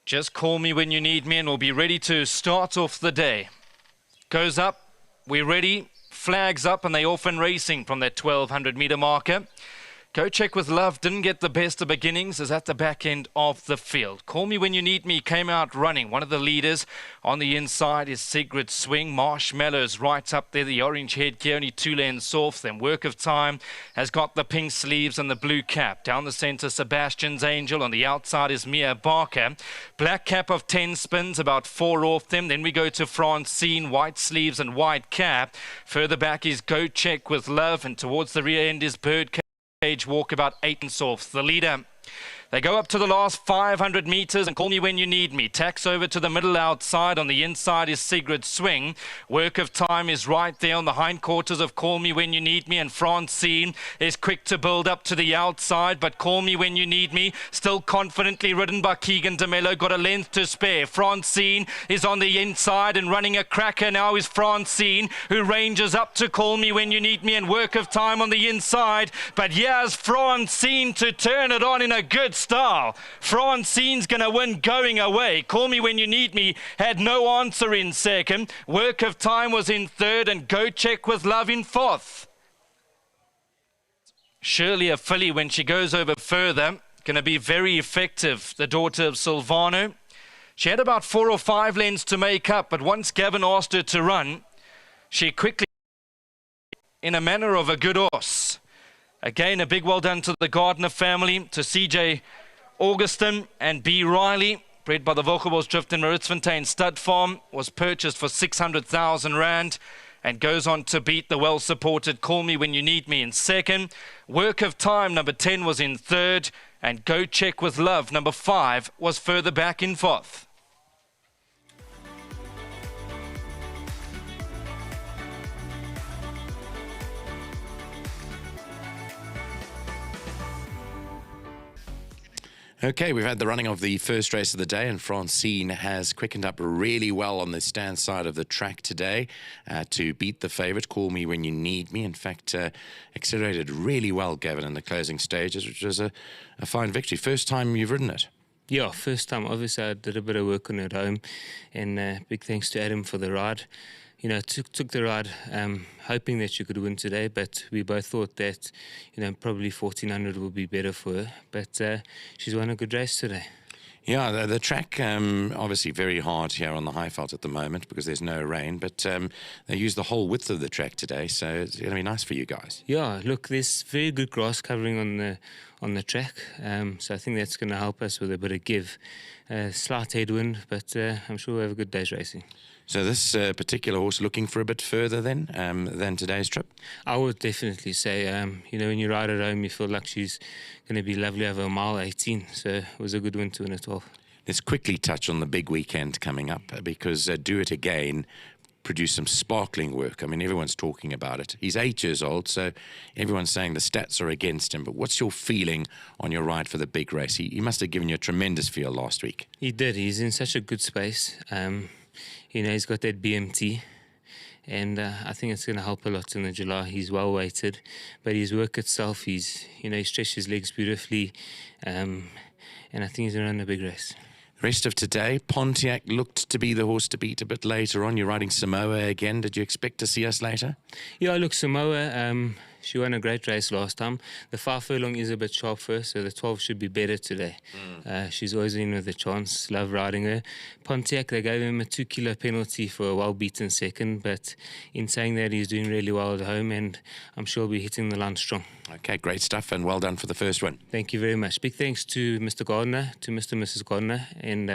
Just call me when you need me and we'll be ready to start off the day. Goes up, we're ready, flags up, and they off and racing from that 1200 meter marker. Go Check with Love didn't get the best of beginnings, is at the back end of the field. Call Me When You Need Me came out running. One of the leaders on the inside is Secret Swing. Marshmallows right up there, the orange headgear, only 2 lengths off. Then Work of Time has got the pink sleeves and the blue cap. Down the centre, Sebastian's Angel. On the outside is Mia Barker. Black cap of 10 spins, about 4 off them. Then we go to Francine, white sleeves and white cap. Further back is Go Check with Love, and towards the rear end is Bird Cage Walk, about 8 lengths off the leader. They go up to the last 500 metres and Call Me When You Need Me. Tacks over to the middle outside. On the inside is Sigrid Swing. Work of Time is right there on the hindquarters of Call Me When You Need Me. And Francine is quick to build up to the outside. But Call Me When You Need Me, still confidently ridden by Keegan DeMello. Got a length to spare. Francine is on the inside and running a cracker now is Francine, who ranges up to Call Me When You Need Me. And Work of Time on the inside. But here's Francine to turn it on in a good style. Francine's going to win going away. Call Me When You Need Me had no answer in second. Work of Time was in third, and Go Check with Love in fourth. Surely a filly when she goes over further. Going to be very effective, the daughter of Silvano. She had about 4 or 5 lengths to make up, but once Gavin asked her to run, she quickly, in a manner of a good horse. Again, a big well done to the Gardner family, to CJ Augustin and B. Riley, bred by the Vogelsdrift in Maritzfontein Stud Farm, was purchased for 600,000 Rand and goes on to beat the well-supported Call Me When You Need Me in second. Work of Time, number 10, was in third, and Go Check with Love, number 5, was further back in fourth. Okay, we've had the running of the first race of the day, and Francine has quickened up really well on the stand side of the track today to beat the favourite, Call Me When You Need Me. In fact, accelerated really well, Gavin, in the closing stages, which was a fine victory. First time you've ridden it? Yeah, first time. Obviously, I did a bit of work on it at home, and big thanks to Adam for the ride. You know, took the ride hoping that she could win today, but we both thought that, you know, probably 1400 would be better for her. But she's won a good race today. Yeah, the track obviously very hard here on the Highveld at the moment because there's no rain, but they use the whole width of the track today, so it's going to be nice for you guys. Yeah, look, there's very good grass covering on the track, so I think that's going to help us with a bit of give. Slight headwind, but I'm sure we'll have a good day's racing. So this particular horse looking for a bit further then than today's trip? I would definitely say, you know, when you ride at home, you feel like she's going to be lovely over a mile 18. So it was a good win to win at 12. Let's quickly touch on the big weekend coming up because Do It Again produced some sparkling work. I mean, everyone's talking about it. He's 8 years old, so everyone's saying the stats are against him. But what's your feeling on your ride for the big race? He must have given you a tremendous feel last week. He did. He's in such a good space. You know, he's got that BMT, and I think it's going to help a lot in the July. He's well weighted, but his work itself, he stretched his legs beautifully, and I think he's going to run a big race. Rest of today, Pontiac looked to be the horse to beat a bit later on. You're riding Samoa again. Did you expect to see us later? Yeah, look, Samoa, she won a great race last time. The 5 furlong is a bit sharp first, so the 12 should be better today. She's always in with a chance. Love riding her. Pontiac, they gave him a 2 kilo penalty for a well-beaten second, but in saying that, he's doing really well at home, and I'm sure he'll be hitting the line strong. Okay, great stuff, and well done for the first win. Thank you very much. Big thanks to Mr. Gardner, to Mr. and Mrs. Gardner, and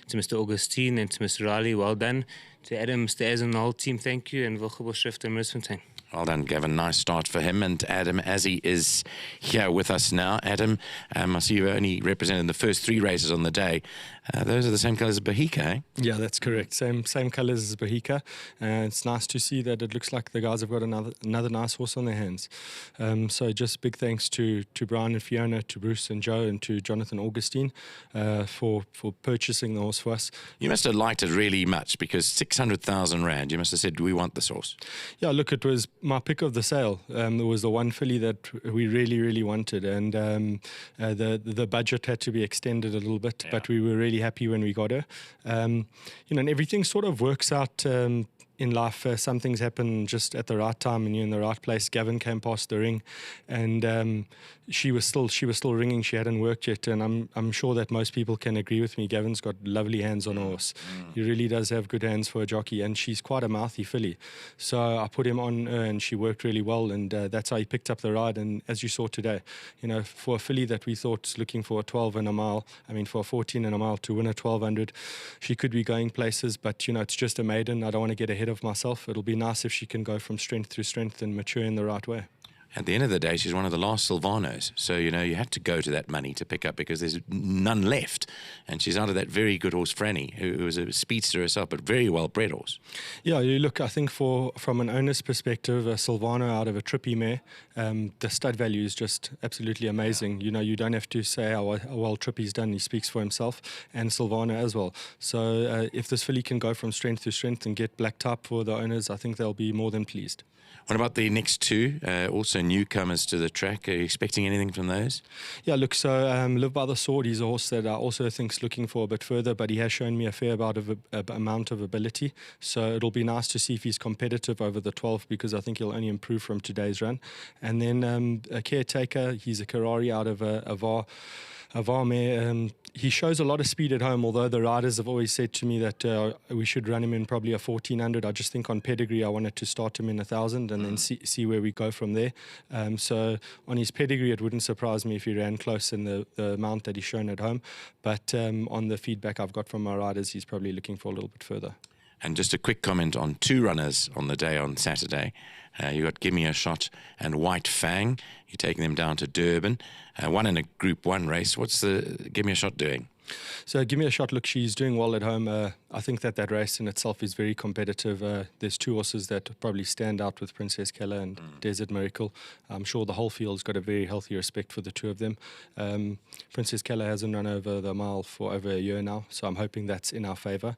to Mr. Augustine and to Mr. Riley. Well done. To Adam, Mr. Az, and the whole team, thank you, and Vogelsdrift and Maritzfontein. Well done, Gavin. Nice start for him. And Adam Azzy is here with us now. Adam, I see you only represented the first 3 races on the day. Those are the same colours as Bahika, eh? Yeah, that's correct. Same colours as Bahika. It's nice to see that it looks like the guys have got another nice horse on their hands. So just big thanks to Brian and Fiona, to Bruce and Joe, and to Jonathan Augustine for purchasing the horse for us. You must have liked it really much because 600,000 Rand, you must have said, we want this horse. Yeah, look, it was my pick of the sale. There was the one filly that we really, really wanted, and the budget had to be extended a little bit, but we were really happy when we got her. And everything sort of works out. In life, some things happen just at the right time and you're in the right place. Gavin came past the ring, and she was still ringing. She hadn't worked yet, and I'm sure that most people can agree with me. Gavin's got lovely hands on a horse. He really does have good hands for a jockey, and she's quite a mouthy filly. So I put him on her, and she worked really well, and that's how he picked up the ride. And as you saw today, for a filly that we thought was looking for a 12 and a mile, for a 14 and a mile to win a 1200, she could be going places, but it's just a maiden. I don't want to get ahead of myself. It'll be nice if she can go from strength to strength and mature in the right way. At the end of the day, she's one of the last Silvanos. So, you had to go to that money to pick up because there's none left. And she's out of that very good horse, Franny, who was a speedster herself, but very well-bred horse. Yeah, you look, I think from an owner's perspective, a Silvano out of a trippy mare, the stud value is just absolutely amazing. You don't have to say how well Trippy's done. He speaks for himself, and Silvano as well. So if this filly can go from strength to strength and get black type for the owners, I think they'll be more than pleased. What about the next two, also newcomers to the track? Are you expecting anything from those? Yeah, look, so Live by the Sword, he's a horse that I also think's looking for a bit further, but he has shown me a fair amount of ability. So it'll be nice to see if he's competitive over the 12, because I think he'll only improve from today's run. And then a Caretaker, he's a Karari out of a VAAL mare. He shows a lot of speed at home, although the riders have always said to me that we should run him in probably a 1400. I just think on pedigree I wanted to start him in 1000 and then see where we go from there. So on his pedigree, it wouldn't surprise me if he ran close in the amount that he's shown at home. But on the feedback I've got from my riders, he's probably looking for a little bit further. And just a quick comment on two runners on the day on Saturday. You got Give Me a Shot and White Fang. You're taking them down to Durban. One in a Group 1 race. What's the Give Me a Shot doing? So Give Me a Shot, look, she's doing well at home. I think that race in itself is very competitive. There's two horses that probably stand out with Princess Keller and Desert Miracle. I'm sure the whole field's got a very healthy respect for the two of them. Princess Keller hasn't run over the mile for over a year now, so I'm hoping that's in our favour.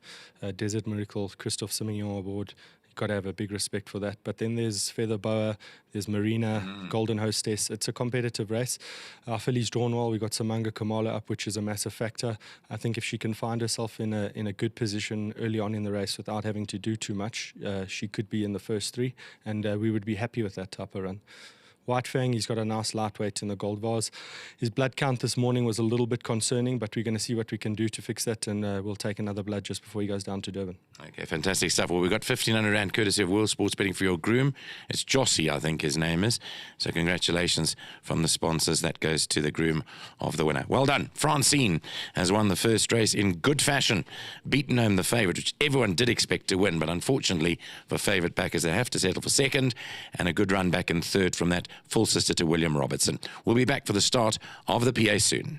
Desert Miracle, Christophe Simignon aboard. Got to have a big respect for that. But then there's Feather Boa, there's Marina, Golden Hostess. It's a competitive race. Our filly's drawn well. We got Samanga Kamala up, which is a massive factor. I think if she can find herself in a good position early on in the race without having to do too much, she could be in the first three, and we would be happy with that type of run. White Fang, he's got a nice lightweight in the gold vase. His blood count this morning was a little bit concerning, but we're going to see what we can do to fix that, and we'll take another blood just before he goes down to Durban. Okay, fantastic stuff. Well, we've got 1,500 Rand courtesy of World Sports Betting for your groom. It's Jossie, I think his name is. So congratulations from the sponsors. That goes to the groom of the winner. Well done. Francine has won the first race in good fashion, beaten home the favourite, which everyone did expect to win, but unfortunately for favourite backers, they have to settle for second, and a good run back in third from that full sister to William Robertson. We'll be back for the start of the PA soon.